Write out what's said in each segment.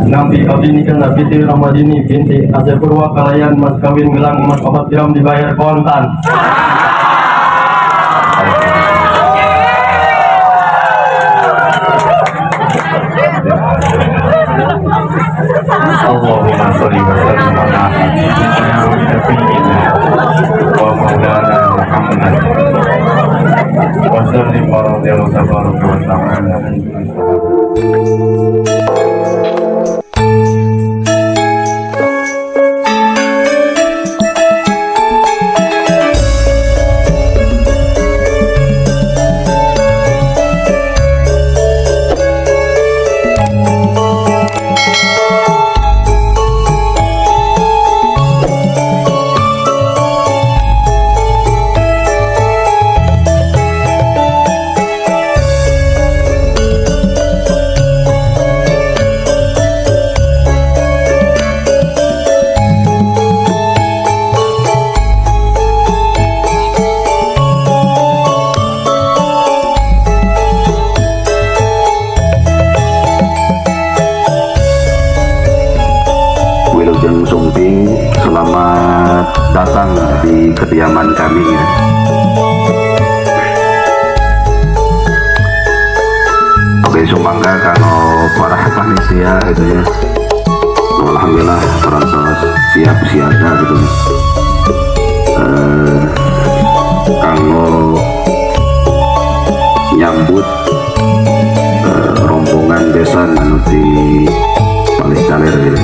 Nabi abdi nikah Fitri Ramadini binti Asep Purwa Kalayan mas kawin gelang emas 4 gram dibayar kontan. Allahumma sholli wa sallim ala sayyidina wa maulana Muhammad wa sallim wa radiyallahu tabaraka wa ta'ala. Selamat datang di kediaman kami ya. Oke, sumangga kalau para panitia gitu ya. Alhamdulillah terus siap siaga gitu ya. Kalau nyambut rombongan desa di Palestina gitu.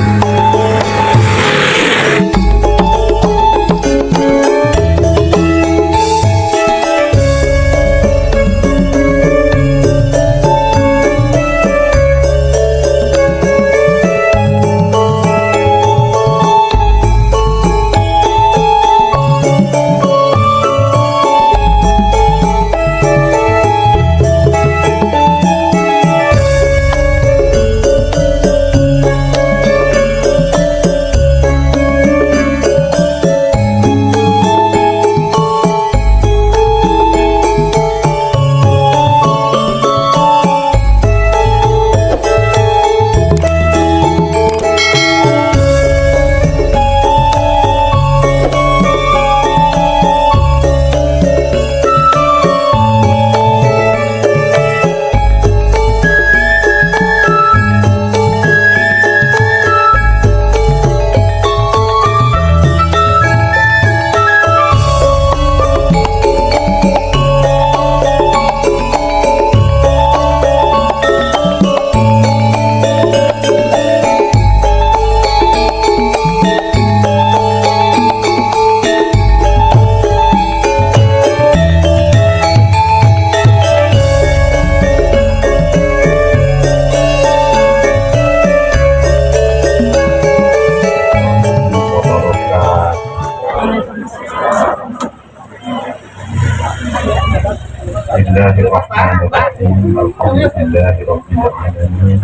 Bismillahirrahmanirrahim. Alhamdulillahirabbil alamin.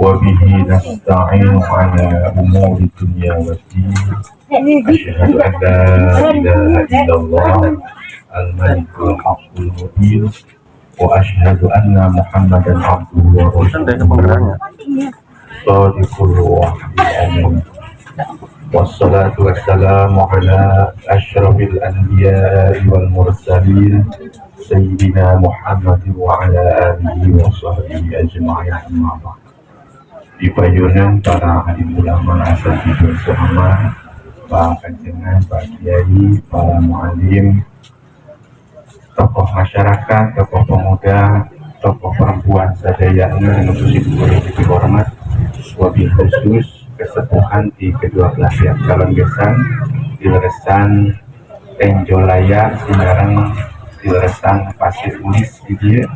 Wa bihi nasta'inu ala umuri dunya waddin. Asyhadu an la ilaha illallah al-malikul haqqul mubin wa asyhadu anna Muhammadan abduhu wa rasuluhu. Shadiqul wa'id. Wassalatu wassalamu ala asyrafil anbiya'i wal mursalin Sayyidina Muhammad wa ala alihi wa sahbihi ajma'in, amma ba'd. Di payunan para alim ulama asatidul suhama, para kanjengan, para kiai, para mu'alim, tokoh masyarakat, tokoh pemuda, tokoh perempuan sadayana yang khusus dihormat, wabil khusus kesepuhan di kedua belah pihak calon besan di leresan Tenjolaya Sinarang di leresan Pasir Ulis di dia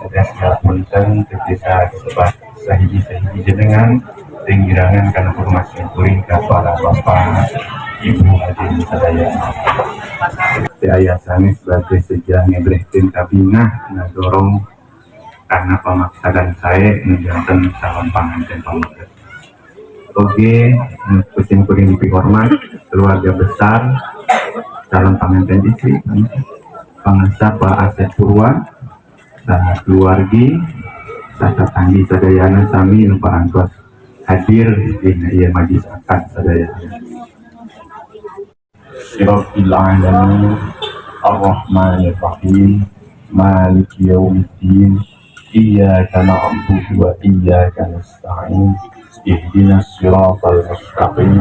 ada segala punten desa sebat sahiji jenengan tinggirangan karena formasi kuring ke para bapak ibu hadirin sadaya di ayah sani sebagai sejarah ngebrehtin kabinah dorong karena pemaksakan saya menjalankan calon pengantin pemuda. Oke, kucing kuring dihormat keluarga besar calon pengantin istri Pangasa Pak Asep Purwa dan keluargi Sasa Tanggi Sadayana Sami Pak Angkos hadir di majlis akad sadaya. Rabbil alamin ar-rahmanir rahim maliki yaumiddin iyyaka na'budu wa iyyaka nasta'in ihdinas siratal mustaqim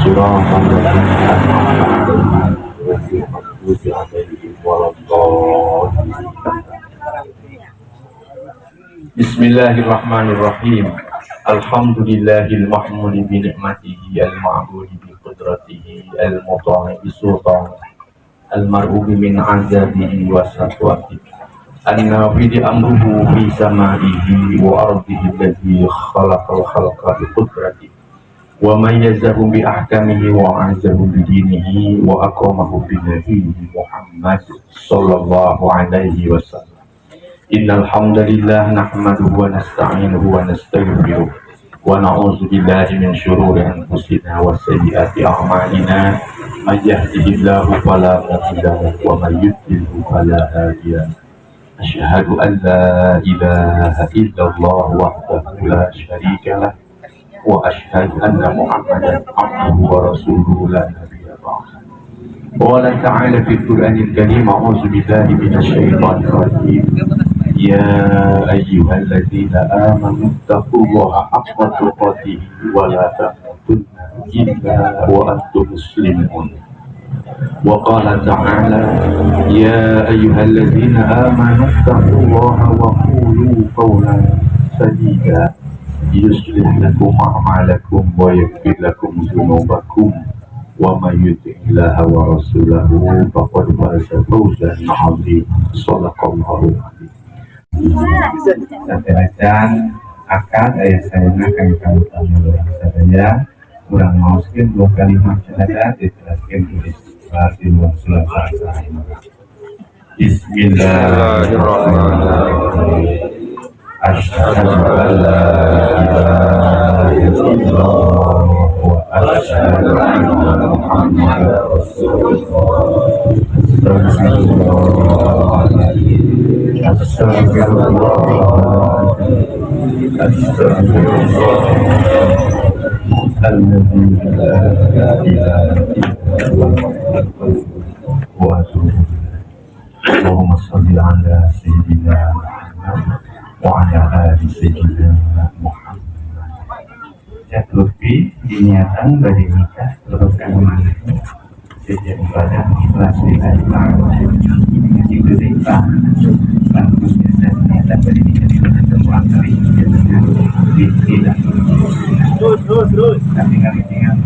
siratal ladzina an'amta 'alaihim ghairil maghdubi 'alaihim waladdallin. Bismillahirrahmanirrahim. Alhamdulillahil mahmudi bi ni'matihi al-ma'budi bi qudratihi al-muta'i bi sultan al-mar'ubi min 'azabihi wa satwatihi an-nafidi amruhu fi samaihi wa ardihi alladhi khalaqal khalqa bi qudratihi wa mayyazahu bi ahkamihi wa a'azzahu bi dinihi wa akramahu bi nabiyhi Muhammad sallallahu alaihi wasallam. Innal hamdalillah nahmaduhu wa nasta'inuhu wa nastaghfiruh wa na'udzu billahi min shururi anfusina wa sayyiati a'malina may yahdihillahu fala mudilla lahu wa may yudlil fala hadiya lahu. Asyhadu an la ilaha illallah wahdahu la syarika lah wa asyhadu anna Muhammadan abduhu wa rasuluhu la nabiyya ba'dahu. Qala ta'ala fil Qur'anil Karim a'udzu billahi minasy syaithanir rajim. Ya ayyuhalladzina amanu taqullaha haqqa tuqatih wa la tamutunna illa wa antum muslimun. Wa qala ta'ala ya ayyuhalladzina amanu taqullaha wa qulu qawlan sadida yuslih lakum a'malakum wa yaghfir lakum dhunubakum wa may yuti'illaha wa rasulahu faqad faza fawzan 'azima. Shadaqallahu adzim. Bacaan akad ayat saya kami sadaya kurang mauskin dua kalimat syahadat diteraskan tulis Rasulullah sallallahu alaihi wasallam. Bismillahirrahmanirrahim. Asyhadu an la ilaha illallah wa asyhadu anna Muhammadar Rasulullah. Astagfirullah. Alladzi la ilaha illallah wa atubu ilaih. Allahumma shalli ala sayyidina Muhammad wa ala ali sayyidina Muhammad. Jatuhi diniatan bagi nikah teruskan kemana sejak ibadah ikhlas lillahi ta'ala itu nikah bagusnya dan niatan bagi nikah itu semua kali biasanya tidak terus tapi kami tinggal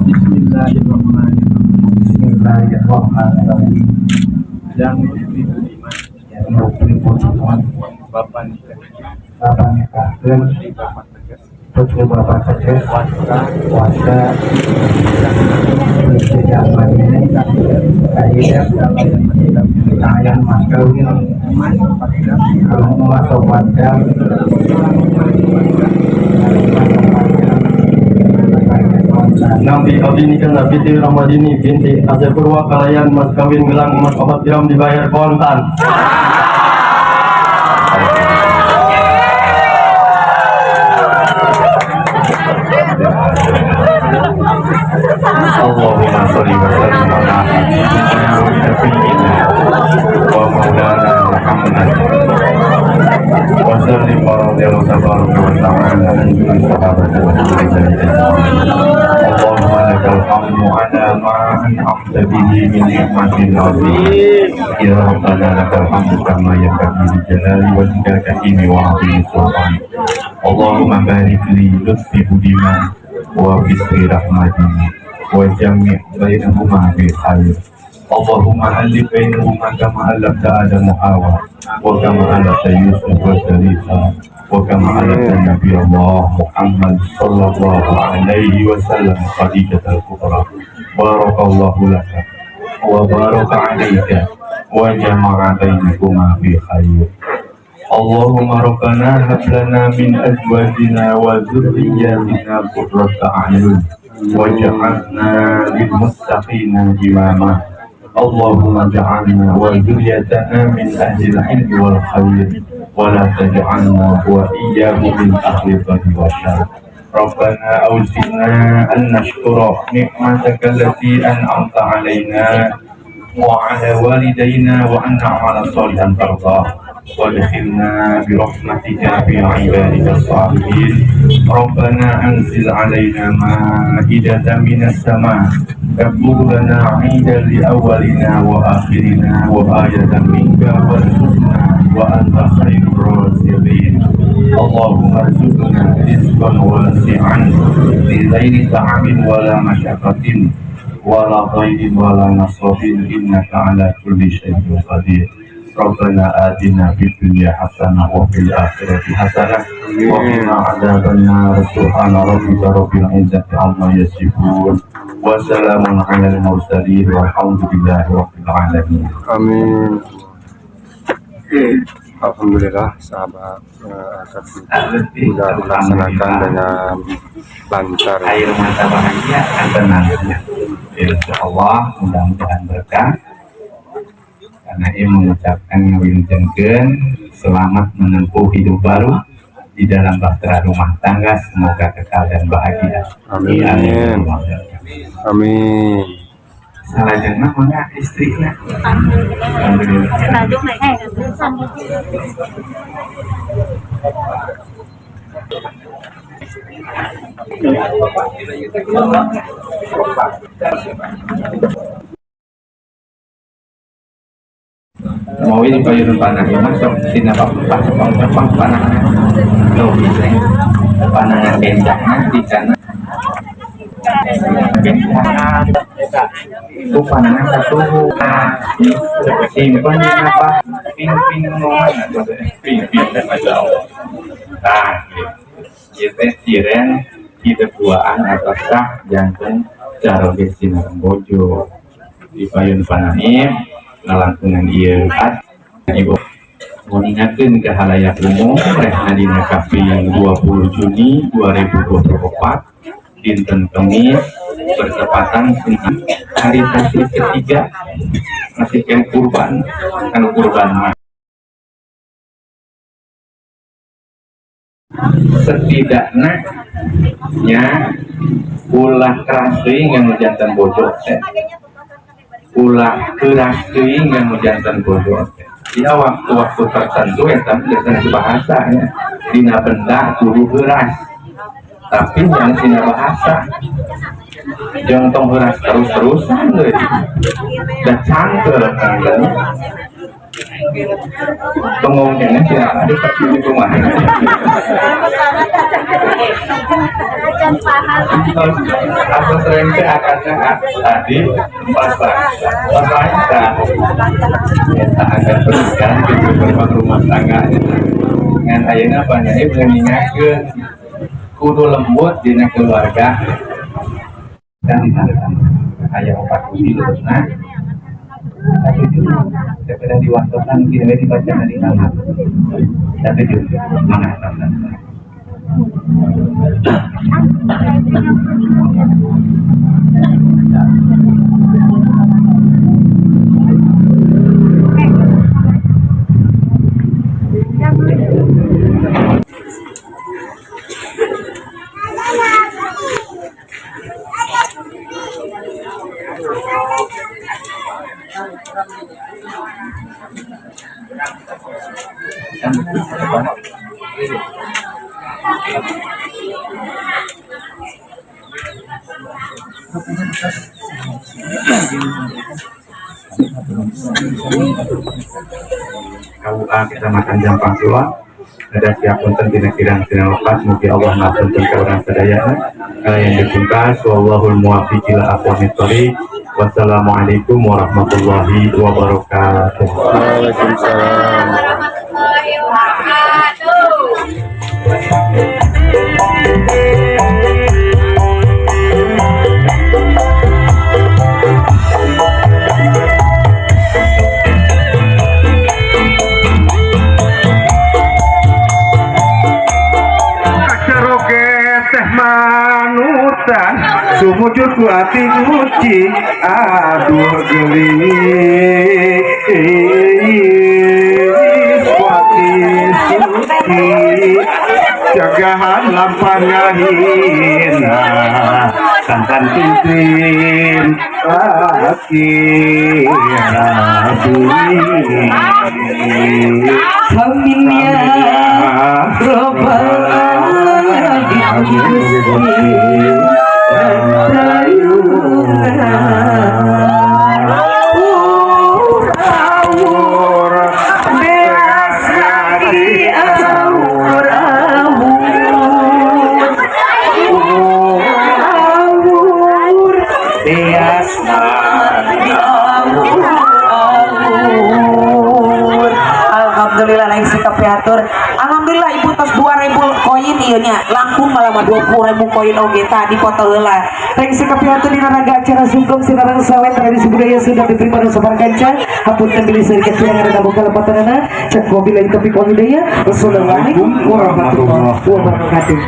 Bismillahirrahmanirrahim. Yang diterima yang diterima Bapak nikah dan putri Bapak tegas wasta tidak menginginkan kaidah ayam maskawin kalau masuk wadam Nabi abdi nikah Nabi Siti Ramadini binti Azhar Purwa Kalayan mas kawin gelang mas 4 gram dibayar kontan. Allahumma sholli wa sallim ala sayyidina wa maulana Muhammad wa sallim wa radiyallahu tabaraka wa ta'ala an sahabati Rasulillah. Allahumma lakal hamdu ala ma an'amta bihi min ni'matin 'azim. Ya Rabbana lakal hamdu kama yanbaghi li jalali wajhika wa 'azimi sultanik. Allahumma barik li lutfi budiman wa bisri rahmatin wa jami' bainahuma bi khair. Allahumma alif bainahuma kama alafta Adam wa Hawa wa kama alafta Yusuf wa Zalika wa kama alafta Nabi Allah Muhammad sallallahu alaihi wasallam Khadijatul Kubra. Barakallahu laka wa baraka alaika wa jama'a bainakuma bi khair. Allahumma rabbana hab lana min azwajina wa dhurriyyatina qurrata a'yun waj'alna lil muttaqina imama. Allahumma ja'alna wa dhurriyyatana min ahli al-'ilmi wal khair ولا تجعلنا وإياه من أهل الضر والشر. ربنا أوزعنا أن نشكر نعمتك التي أنعمت علينا وعلى والدينا وأن نعمل صالحا ترضاه وادخلنا برحمتك في عبادك الصالحين. ربنا أنزل علينا مائدة من السماء تكون لنا عيدا لأولنا وآخرنا وآية منك وارزقنا وأنت خير الرازقين. اللهم ارزقنا رزقا واسعا بغير تعب ولا مشقة ولا ضيق ولا نصب إنك على كل شيء قدير. ربنا آتنا في الدنيا حسنة وفي الآخرة حسنة وقنا عذاب النار. سبحان ربك رب العزة عما يصفون وسلام على المرسلين والحمد لله رب العالمين. Amin. Alhamdulillah sahabat akad sudah dilaksanakan dengan lancar. Air mata bahagia akan tenang. Insya Allah mudah-mudahan berkah. Karena ia mengucapkan ngawilujengkeun selamat menempuh hidup baru di dalam bahtera rumah tangga, semoga kekal dan bahagia. Amin. Amin. Salah jangan mana istrinya. Mau ini payung panah ini masuk sini apa panahnya lo panahnya kencangnya di sana itu panahnya satu simpan apa ping dan macam nah kita siren kita buaan atas sah jantung cara bersinar bojo di payung panah ini ngalangkungan ieu ibu mengingatkan ke halayak umum rehna dina kaping 20 Juni 2024 dinten Kamis bertepatan dengan hari tasrik ketiga ngasihkan kurban kan kurban setidaknya ulah keras yang jantan bojok ulah keras yang jantan bojok ya waktu-waktu tertentu ya tapi biasanya bahasa ya dina benda turu keras tapi yang dina bahasa jangan tong keras terus-terusan deh dan cangkel kan pengomongnya tidak ada di rumah aku sering akadnya tadi pasang kita akan berikan di beberapa rumah tangga dengan ayana banyaknya mengingatkan kudu lembut di keluarga dan ditandang ayah opat budi nah tapi juga sekedar diwakilkan tidak dibaca dari kamar tapi juga mengatakan KUA Kecamatan Jampang Kulon ada siap punten tina kirang lepas mugi Allah ngapunten ka urang sadaya yang dipungkas wallahul muwaffiq ila aqwamit thoriq. Wassalamualaikum warahmatullahi wabarakatuh. Waalaikumsalam. Sumujud ku ati nguci aduh gelis kuatis jagahan lampangahina tantan pimpin Amin ya Rabbal Alhamdulillah lain sikap piatur. Alhamdulillah ibu tos 2.000 koin ieu nya langkung malah mah 20.000 koin oge tadi foto heula. Lain sikap piatur dina raga acara sungkem sinarang sawen tradisi budaya sudah diterima dan sabar kanca. Hapunten bilih sedikit surang ada boga lepatanana. Cek wabillahi taufiq wal hidayah. Wassalamualaikum warahmatullahi wabarakatuh.